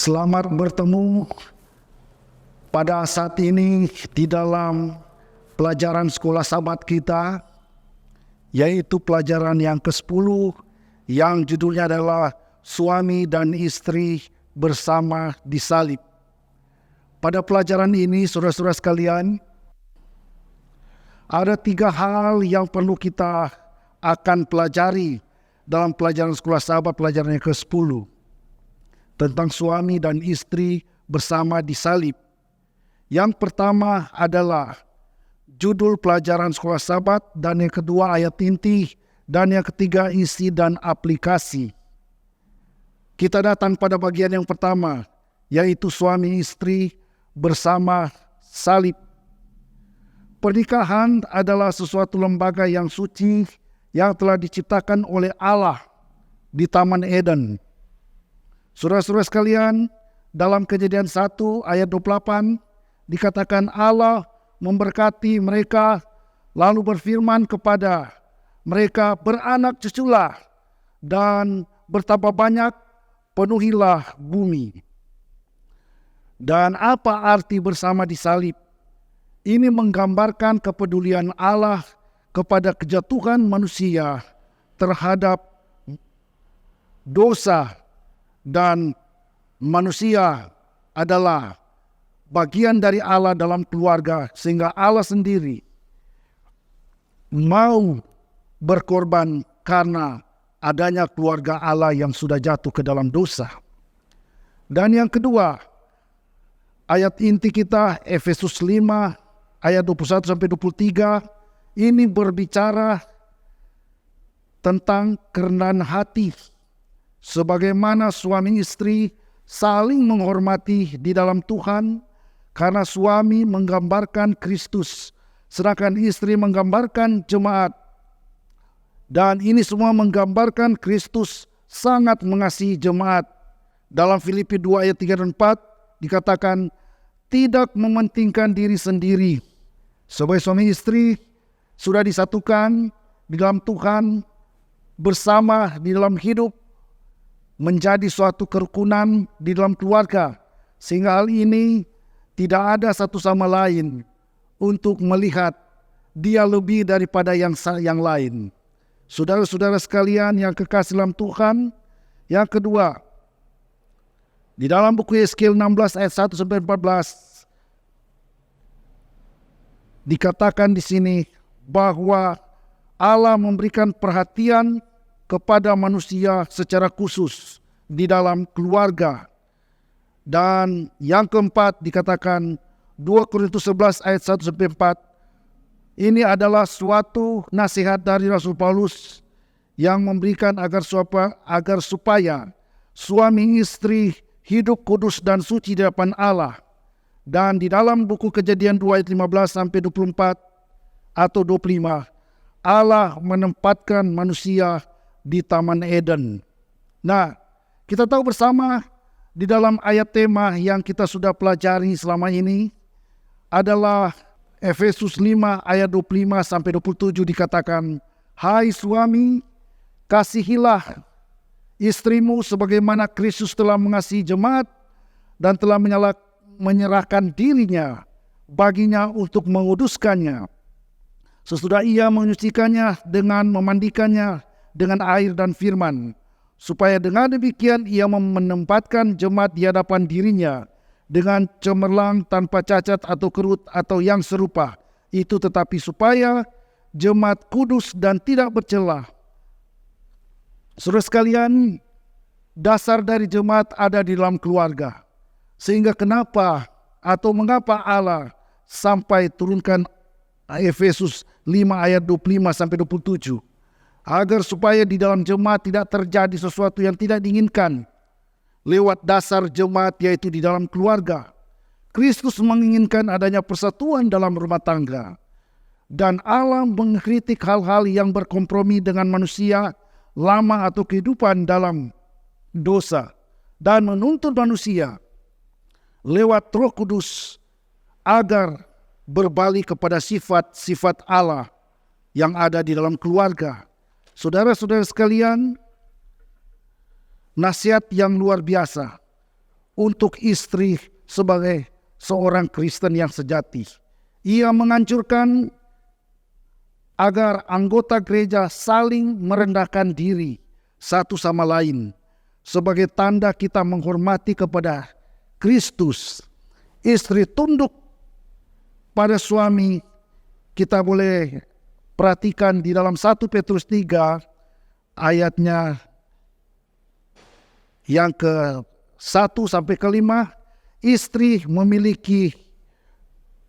Selamat bertemu pada saat ini di dalam pelajaran sekolah sahabat kita, yaitu pelajaran yang ke-10 yang judulnya adalah Suami dan Istri Bersama Disalib. Pada pelajaran ini, saudara-saudara sekalian, ada 3 hal yang perlu kita akan pelajari dalam pelajaran sekolah sahabat, pelajaran yang ke-10. Tentang suami dan istri bersama disalib. Yang pertama adalah judul pelajaran sekolah sahabat, dan yang kedua ayat inti, dan yang ketiga isi dan aplikasi. Kita datang pada bagian yang pertama, yaitu suami istri bersama salib. Pernikahan adalah sesuatu lembaga yang suci yang telah diciptakan oleh Allah di Taman Eden. Saudara-saudara sekalian, dalam Kejadian 1 ayat 28 dikatakan Allah memberkati mereka lalu berfirman kepada mereka, beranak cuculah dan bertambah banyak, penuhilah bumi. Dan apa arti bersama disalib? Ini menggambarkan kepedulian Allah kepada kejatuhan manusia terhadap dosa, dan manusia adalah bagian dari Allah dalam keluarga, sehingga Allah sendiri mau berkorban karena adanya keluarga Allah yang sudah jatuh ke dalam dosa. Dan yang kedua, ayat inti kita Efesus 5 ayat 21-23 ini berbicara tentang kerendahan hati, sebagaimana suami istri saling menghormati di dalam Tuhan, karena suami menggambarkan Kristus, sedangkan istri menggambarkan jemaat. Dan ini semua menggambarkan Kristus sangat mengasihi jemaat. Dalam Filipi 2 ayat 3 dan 4 dikatakan, tidak mementingkan diri sendiri. Sebagai suami istri sudah disatukan di dalam Tuhan, bersama di dalam hidup, menjadi suatu kerukunan di dalam keluarga, sehingga hal ini tidak ada satu sama lain untuk melihat dia lebih daripada yang lain. Saudara-saudara sekalian yang kekasih dalam Tuhan, yang kedua, di dalam buku Yeskiel 16 ayat 1-14 dikatakan di sini bahwa Allah memberikan perhatian kepada manusia secara khusus di dalam keluarga. Dan yang keempat dikatakan 2 Korintus 11 ayat 1-4. Ini adalah suatu nasihat dari Rasul Paulus yang memberikan agar supaya suami istri hidup kudus dan suci di hadapan Allah. Dan di dalam buku Kejadian 2 ayat 15-24 atau 25, Allah menempatkan manusia di Taman Eden. Nah, kita tahu bersama di dalam ayat tema yang kita sudah pelajari selama ini adalah Efesus 5 ayat 25-27 dikatakan, hai suami, kasihilah istrimu sebagaimana Kristus telah mengasihi jemaat dan telah menyerahkan dirinya baginya untuk menguduskannya, sesudah ia menyucikannya dengan memandikannya dengan air dan firman, supaya dengan demikian ia menempatkan jemaat di hadapan dirinya dengan cemerlang, tanpa cacat atau kerut atau yang serupa itu, tetapi supaya jemaat kudus dan tidak bercela. Saudara sekalian, dasar dari jemaat ada di dalam keluarga. Sehingga kenapa atau mengapa Allah sampai turunkan Efesus 5 ayat 25-27, agar supaya di dalam jemaat tidak terjadi sesuatu yang tidak diinginkan lewat dasar jemaat, yaitu di dalam keluarga. Kristus menginginkan adanya persatuan dalam rumah tangga, dan Allah mengkritik hal-hal yang berkompromi dengan manusia lama atau kehidupan dalam dosa, dan menuntut manusia lewat Roh Kudus agar berbalik kepada sifat-sifat Allah yang ada di dalam keluarga. Saudara-saudara sekalian, nasihat yang luar biasa untuk istri sebagai seorang Kristen yang sejati. Ia menganjurkan agar anggota gereja saling merendahkan diri satu sama lain sebagai tanda kita menghormati kepada Kristus. Istri tunduk pada suami. Kita boleh perhatikan di dalam 1 Petrus 3 ayatnya yang ke-1 sampai ke-5. Istri memiliki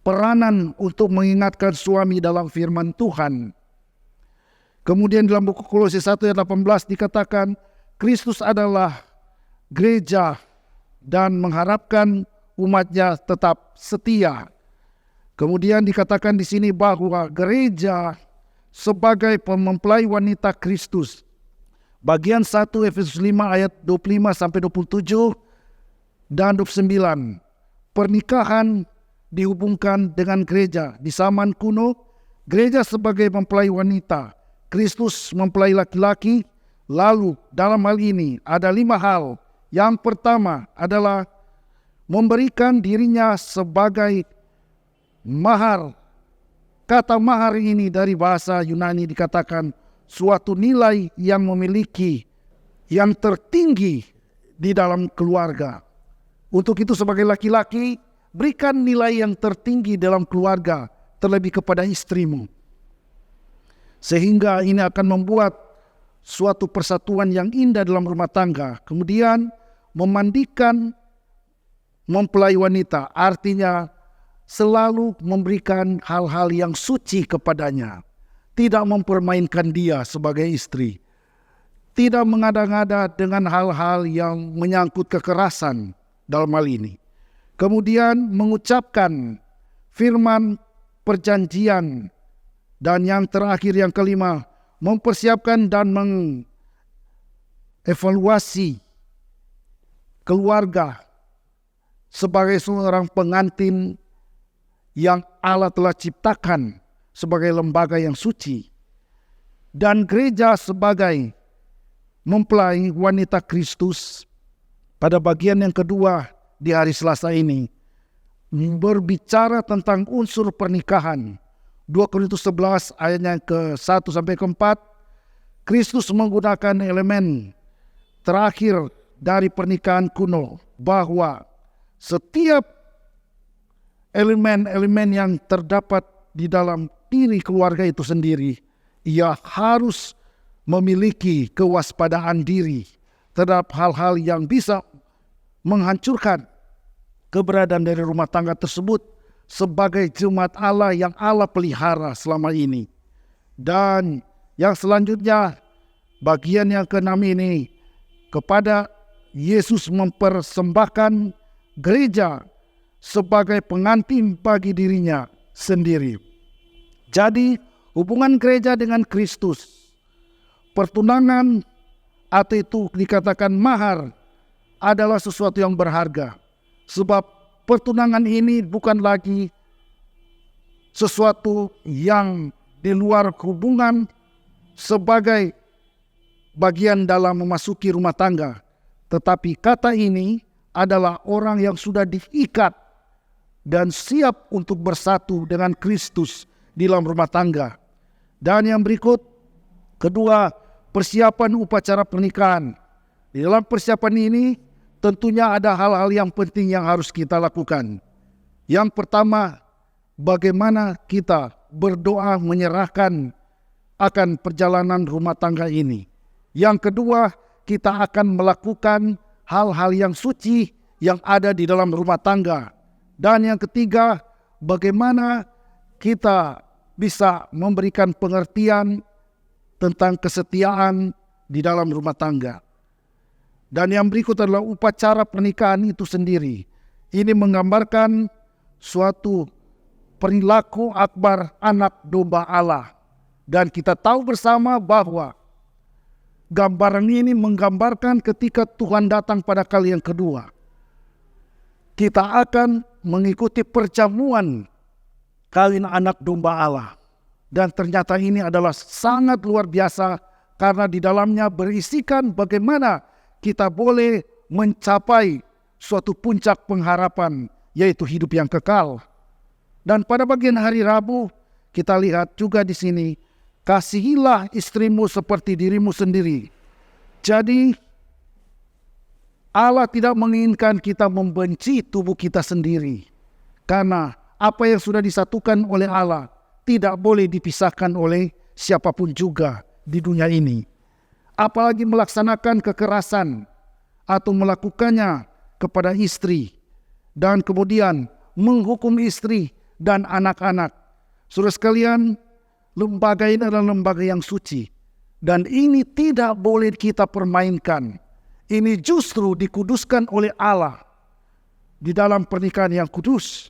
peranan untuk mengingatkan suami dalam firman Tuhan. Kemudian dalam buku Kolose 1 ayat 18 dikatakan, Kristus adalah gereja dan mengharapkan umatnya tetap setia. Kemudian dikatakan di sini bahwa gereja sebagai mempelai wanita Kristus. Bagian 1 Efesus 5 ayat 25 sampai 27 dan 29. Pernikahan dihubungkan dengan gereja. Di zaman kuno, gereja sebagai mempelai wanita, Kristus mempelai laki-laki. Lalu dalam hal ini ada 5 hal. Yang pertama adalah memberikan dirinya sebagai mahar. Kata mahar ini dari bahasa Yunani dikatakan suatu nilai yang memiliki yang tertinggi di dalam keluarga. Untuk itu sebagai laki-laki, berikan nilai yang tertinggi dalam keluarga, terlebih kepada istrimu. Sehingga ini akan membuat suatu persatuan yang indah dalam rumah tangga. Kemudian memandikan mempelai wanita, artinya selalu memberikan hal-hal yang suci kepadanya. Tidak mempermainkan dia sebagai istri. Tidak mengada-ngada dengan hal-hal yang menyangkut kekerasan dalam hal ini. Kemudian mengucapkan firman perjanjian. Dan yang terakhir yang kelima, mempersiapkan dan mengevaluasi keluarga sebagai seorang pengantin yang Allah telah ciptakan sebagai lembaga yang suci. Dan gereja sebagai mempelai wanita Kristus. Pada bagian yang kedua di hari Selasa ini berbicara tentang unsur pernikahan. 2 Korintus 11 ayatnya ke-1 sampai ke-4. Kristus menggunakan elemen terakhir dari pernikahan kuno, bahwa setiap elemen-elemen yang terdapat di dalam diri keluarga itu sendiri, ia harus memiliki kewaspadaan diri terhadap hal-hal yang bisa menghancurkan keberadaan dari rumah tangga tersebut sebagai jemaat Allah yang Allah pelihara selama ini. Dan yang selanjutnya, bagian yang ke-6 ini, kepada Yesus mempersembahkan gereja sebagai pengantin bagi dirinya sendiri. Jadi hubungan gereja dengan Kristus, pertunangan atau itu dikatakan mahar, adalah sesuatu yang berharga. Sebab pertunangan ini bukan lagi sesuatu yang di luar hubungan sebagai bagian dalam memasuki rumah tangga. Tetapi kata ini adalah orang yang sudah diikat dan siap untuk bersatu dengan Kristus di dalam rumah tangga. Dan yang berikut, kedua, persiapan upacara pernikahan. Di dalam persiapan ini tentunya ada hal-hal yang penting yang harus kita lakukan. Yang pertama, bagaimana kita berdoa menyerahkan akan perjalanan rumah tangga ini. Yang kedua, kita akan melakukan hal-hal yang suci yang ada di dalam rumah tangga. Dan yang ketiga, bagaimana kita bisa memberikan pengertian tentang kesetiaan di dalam rumah tangga. Dan yang berikut adalah upacara pernikahan itu sendiri. Ini menggambarkan suatu perilaku akbar anak domba Allah. Dan kita tahu bersama bahwa gambaran ini menggambarkan ketika Tuhan datang pada kali yang kedua. Kita akan mengikuti perjamuan kawin anak domba Allah. Dan ternyata ini adalah sangat luar biasa karena di dalamnya berisikan bagaimana kita boleh mencapai suatu puncak pengharapan, yaitu hidup yang kekal. Dan pada bagian hari Rabu, kita lihat juga di sini, kasihilah istrimu seperti dirimu sendiri. Jadi, Allah tidak menginginkan kita membenci tubuh kita sendiri. Karena apa yang sudah disatukan oleh Allah tidak boleh dipisahkan oleh siapapun juga di dunia ini. Apalagi melaksanakan kekerasan atau melakukannya kepada istri dan kemudian menghukum istri dan anak-anak. Saudara sekalian, lembaga ini adalah lembaga yang suci dan ini tidak boleh kita permainkan. Ini justru dikuduskan oleh Allah di dalam pernikahan yang kudus.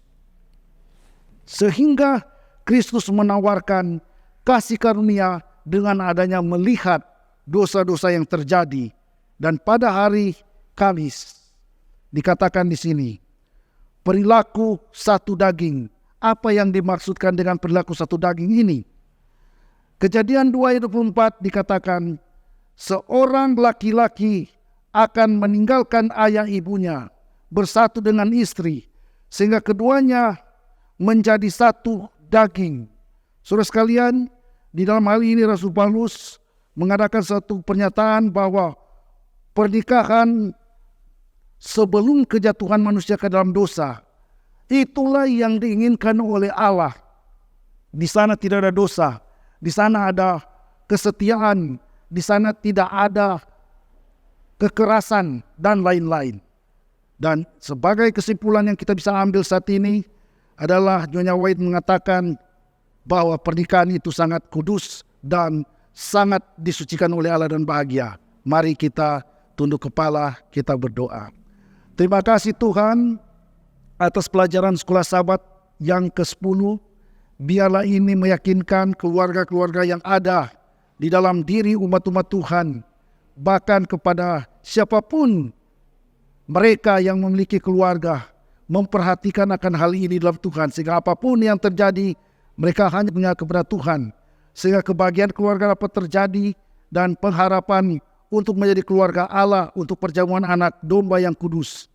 Sehingga Kristus menawarkan kasih karunia dengan adanya melihat dosa-dosa yang terjadi. Dan pada hari Kamis dikatakan di sini, perilaku satu daging. Apa yang dimaksudkan dengan perilaku satu daging ini? Kejadian 2:24 dikatakan, seorang laki-laki akan meninggalkan ayah ibunya, bersatu dengan istri, sehingga keduanya menjadi satu daging. Saudara sekalian, di dalam hal ini Rasul Paulus mengadakan satu pernyataan bahwa pernikahan sebelum kejatuhan manusia ke dalam dosa, itulah yang diinginkan oleh Allah. Di sana tidak ada dosa, di sana ada kesetiaan, di sana tidak ada kekerasan dan lain-lain. Dan sebagai kesimpulan yang kita bisa ambil saat ini adalah Nyonya White mengatakan bahwa pernikahan itu sangat kudus dan sangat disucikan oleh Allah dan bahagia. Mari kita tunduk kepala, kita berdoa. Terima kasih Tuhan atas pelajaran sekolah Sabat yang ke-10. Biarlah ini meyakinkan keluarga-keluarga yang ada di dalam diri umat-umat Tuhan, bahkan kepada siapapun mereka yang memiliki keluarga, memperhatikan akan hal ini dalam Tuhan, sehingga apapun yang terjadi mereka hanya punya kepada Tuhan, sehingga kebahagiaan keluarga dapat terjadi dan pengharapan untuk menjadi keluarga Allah untuk perjamuan anak domba yang kudus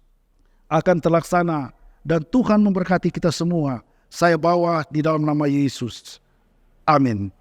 akan terlaksana. Dan Tuhan memberkati kita semua. Saya bawa di dalam nama Yesus. Amin.